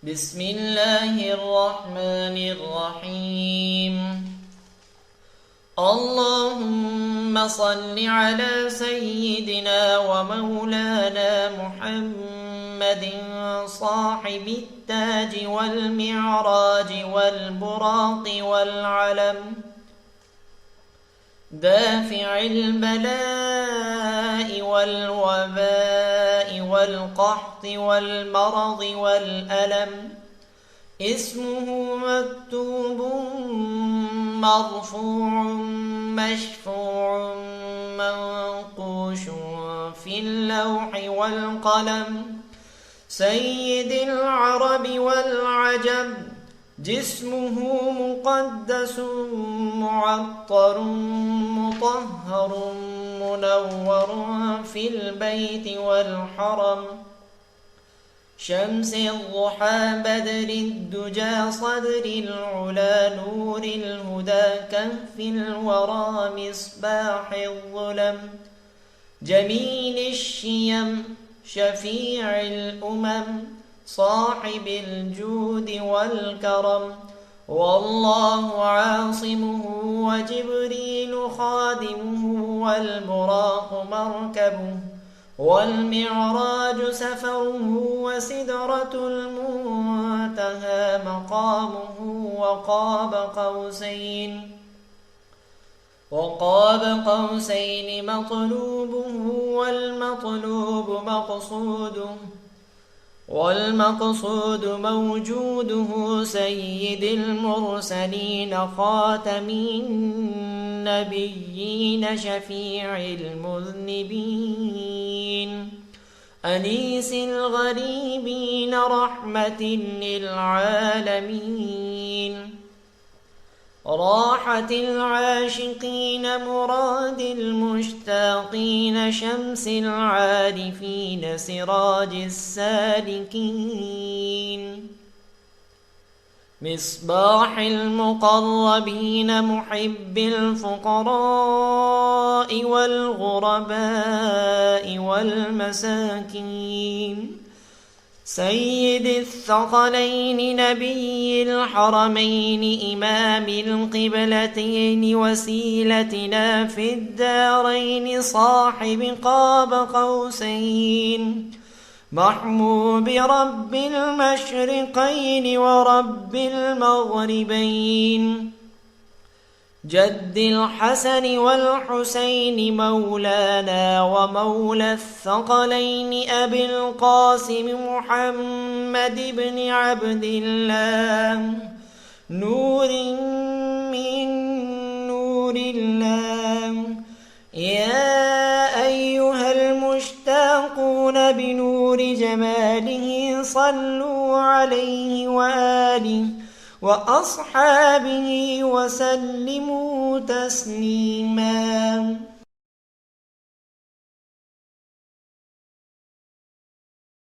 بسم الله الرحمن الرحيم. اللهم صل على سيدنا ومولانا محمد صاحب التاج والمعراج والبراق والعلم، دافع البلاء والوباء والقحط والمرض والألم، اسمه مكتوب مرفوع مشفوع منقوش في اللوح والقلم، سيد العرب والعجم، جسمه مقدس معطر مطهر منور في البيت والحرم، شمس الضحى بدر الدجى صدر العلا نور الهدى كهف الورى مصباح الظلم، جميل الشيم شفيع الأمم صاحب الجود والكرم، والله عاصمه وجبريل خادمه والبراق مركبه والمعراج سفره وسدرة المنتهى مقامه، وقاب قوسين مطلوبه والمطلوب والمقصود موجوده، سيد المرسلين خاتم النبيين شفيع المذنبين، أنيس الغريبين رحمة للعالمين، راحة العاشقين مراد المشتاقين، شمس العارفين سراج السالكين، مصباح المقربين محب الفقراء والغرباء والمساكين، سيد الثقلين نبي الحرمين إمام القبلتين وسيلتنا في الدارين، صاحب قاب قوسين محمود رب المشرقين ورب المغربين، جد الحسن والحسين مولانا ومولى الثقلين أبي القاسم محمد بن عبد الله، نور من نور الله، يا أيها المشتاقون بنور جماله صلوا عليه وآله وأصحابه وسلموا تسليما.